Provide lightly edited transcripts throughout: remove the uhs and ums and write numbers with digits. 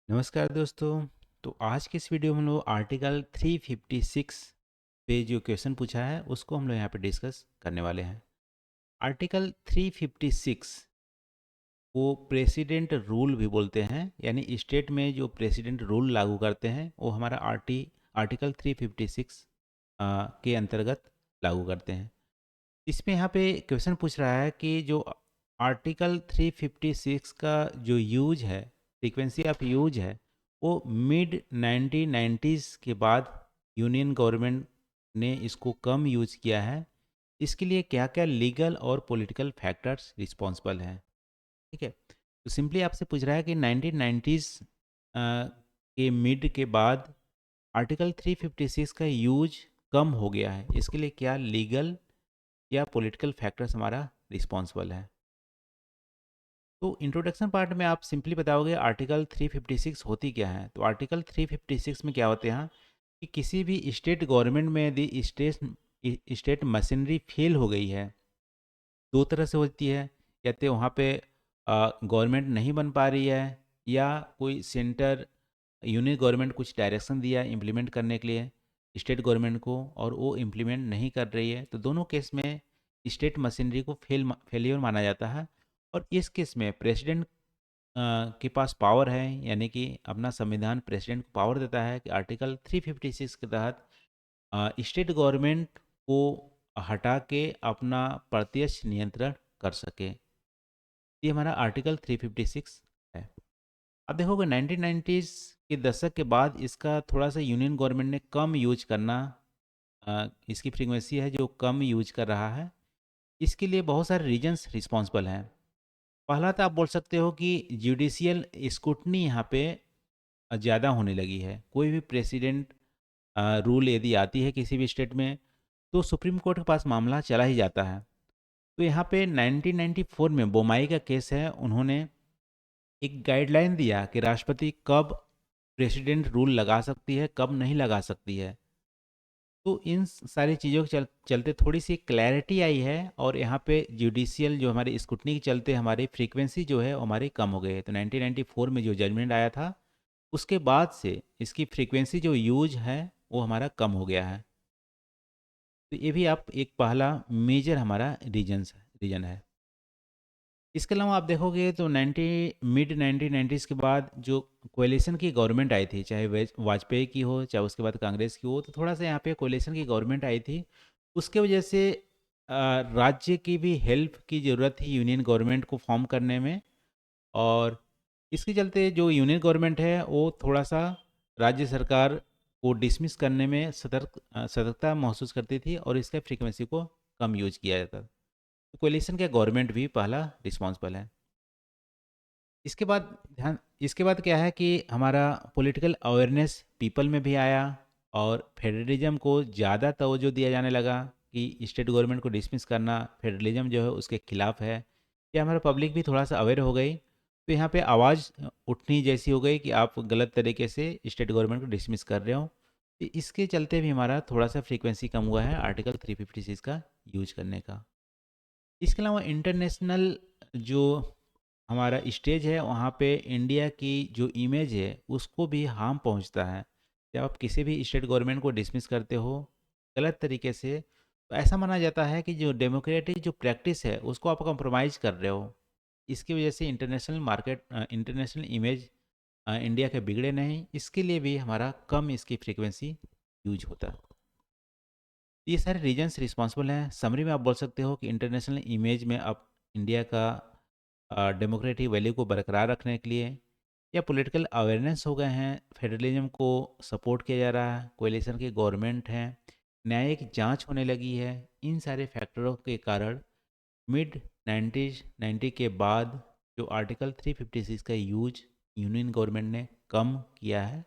नमस्कार दोस्तों। तो आज के इस वीडियो में हम लोग आर्टिकल 356 पे जो क्वेश्चन पूछा है उसको हम लोग यहाँ पे डिस्कस करने वाले हैं। आर्टिकल 356 वो प्रेसिडेंट रूल भी बोलते हैं, यानी स्टेट में जो प्रेसिडेंट रूल लागू करते हैं वो हमारा आर्टिकल 356 के अंतर्गत लागू करते हैं। इसमें यहाँ पे क्वेश्चन पूछ रहा है कि जो आर्टिकल 356 का जो यूज है, फ्रीक्वेंसी ऑफ यूज है, वो मिड 1990s के बाद यूनियन गवर्नमेंट ने इसको कम यूज किया है। इसके लिए क्या क्या लीगल और पॉलिटिकल फैक्टर्स रिस्पॉन्सिबल हैं। ठीक है, तो सिंपली आपसे पूछ रहा है कि 1990s के मिड के बाद आर्टिकल 356 का यूज कम हो गया है, इसके लिए क्या लीगल या पॉलिटिकल फैक्टर्स हमारा रिस्पॉन्सिबल है। तो इंट्रोडक्शन पार्ट में आप सिंपली बताओगे आर्टिकल 356 होती क्या है। तो आर्टिकल 356 में क्या होते हैं कि किसी भी स्टेट गवर्नमेंट में यदि स्टेट मशीनरी फेल हो गई है, दो तरह से होती है। या तो वहाँ पे गवर्नमेंट नहीं बन पा रही है, या कोई सेंटर यूनियन गवर्नमेंट कुछ डायरेक्शन दिया इम्प्लीमेंट करने के लिए स्टेट गवर्नमेंट को और वो इम्प्लीमेंट नहीं कर रही है, तो दोनों केस में स्टेट मशीनरी को फेलियर माना जाता है। और इस केस में प्रेसिडेंट के पास पावर है, यानी कि अपना संविधान प्रेसिडेंट को पावर देता है कि आर्टिकल 356 के तहत स्टेट गवर्नमेंट को हटा के अपना प्रत्यक्ष नियंत्रण कर सके। ये हमारा आर्टिकल 356 है। अब देखोगे 1990s के दशक के बाद इसका थोड़ा सा यूनियन गवर्नमेंट ने कम यूज करना, इसकी फ्रीक्वेंसी है जो कम यूज कर रहा है। इसके लिए बहुत सारे रीजन्स रिस्पॉन्सिबल हैं। पहला तो आप बोल सकते हो कि जुडिशियल स्क्रूटनी यहाँ पे ज़्यादा होने लगी है। कोई भी प्रेसिडेंट रूल यदि आती है किसी भी स्टेट में, तो सुप्रीम कोर्ट के पास मामला चला ही जाता है। तो यहाँ पे 1994 में बोमाई का केस है, उन्होंने एक गाइडलाइन दिया कि राष्ट्रपति कब प्रेसिडेंट रूल लगा सकती है, कब नहीं लगा सकती है। तो इन सारी चीज़ों के चलते थोड़ी सी क्लैरिटी आई है, और यहाँ पे जुडिशियल जो हमारी स्क्रूटनी के चलते हमारी फ्रीक्वेंसी जो है वो हमारी कम हो गई है। तो 1994 में जो जजमेंट आया था उसके बाद से इसकी फ्रीक्वेंसी जो यूज है वो हमारा कम हो गया है। तो ये भी आप एक पहला मेजर हमारा रीजन है। इसके अलावा आप देखोगे तो मिड 1990s के बाद जो कोalition की गवर्नमेंट आई थी, चाहे वाजपेयी की हो चाहे उसके बाद कांग्रेस की हो, तो थोड़ा सा यहाँ पे कोalition की गवर्नमेंट आई थी। उसके वजह से राज्य की भी हेल्प की ज़रूरत थी यूनियन गवर्नमेंट को फॉर्म करने में। और इसके चलते जो यूनियन गवर्नमेंट है वो थोड़ा सा राज्य सरकार को डिसमिस करने में सतर्कता महसूस करती थी, और इसके फ्रीक्वेंसी को कम यूज किया जाता था। तो कोलिशन का गवर्नमेंट भी पहला रिस्पॉन्सिबल है। इसके बाद क्या है कि हमारा पॉलिटिकल अवेयरनेस पीपल में भी आया, और फेडरलिज्म को ज़्यादा तवज्जो दिया जाने लगा कि स्टेट गवर्नमेंट को डिसमिस करना फेडरलिज्म जो है उसके खिलाफ है। ये हमारा पब्लिक भी थोड़ा सा अवेयर हो गई। तो यहाँ पे आवाज़ उठनी जैसी हो गई कि आप गलत तरीके से स्टेट गवर्नमेंट को डिसमिस कर रहे हो। तो इसके चलते भी हमारा थोड़ा सा फ्रीक्वेंसी कम हुआ है आर्टिकल 356 का यूज करने का। इसके अलावा इंटरनेशनल जो हमारा स्टेज है वहाँ पे इंडिया की जो इमेज है उसको भी हार्म पहुँचता है। जब आप किसी भी स्टेट गवर्नमेंट को डिसमिस करते हो गलत तरीके से, तो ऐसा माना जाता है कि जो डेमोक्रेटिक जो प्रैक्टिस है उसको आप कंप्रोमाइज़ कर रहे हो। इसकी वजह से इंटरनेशनल इमेज इंडिया के बिगड़े नहीं, इसके लिए भी हमारा कम इसकी फ्रीक्वेंसी यूज होता है। ये सारे रीजन्स रिस्पॉन्सिबल हैं। समरी में आप बोल सकते हो कि इंटरनेशनल इमेज में अब इंडिया का डेमोक्रेटिक वैल्यू को बरकरार रखने के लिए, या पॉलिटिकल अवेयरनेस हो गए हैं, फेडरलिज्म को सपोर्ट किया जा रहा है, कोalition की गवर्नमेंट है, न्यायिक जांच होने लगी है। इन सारे फैक्टरों के कारण मिड 90 के बाद जो आर्टिकल 356 का यूज यूनियन गवर्नमेंट ने कम किया है,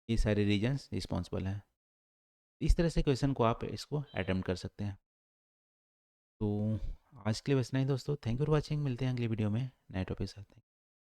ये सारे रीजन्स रिस्पॉन्सिबल हैं। इस तरह से क्वेश्चन को आप इसको अटेम्प्ट कर सकते हैं। तो आज के लिए बस इतना ही दोस्तों। Thank you for watching. मिलते हैं अगली वीडियो में नए टॉपिक के साथ।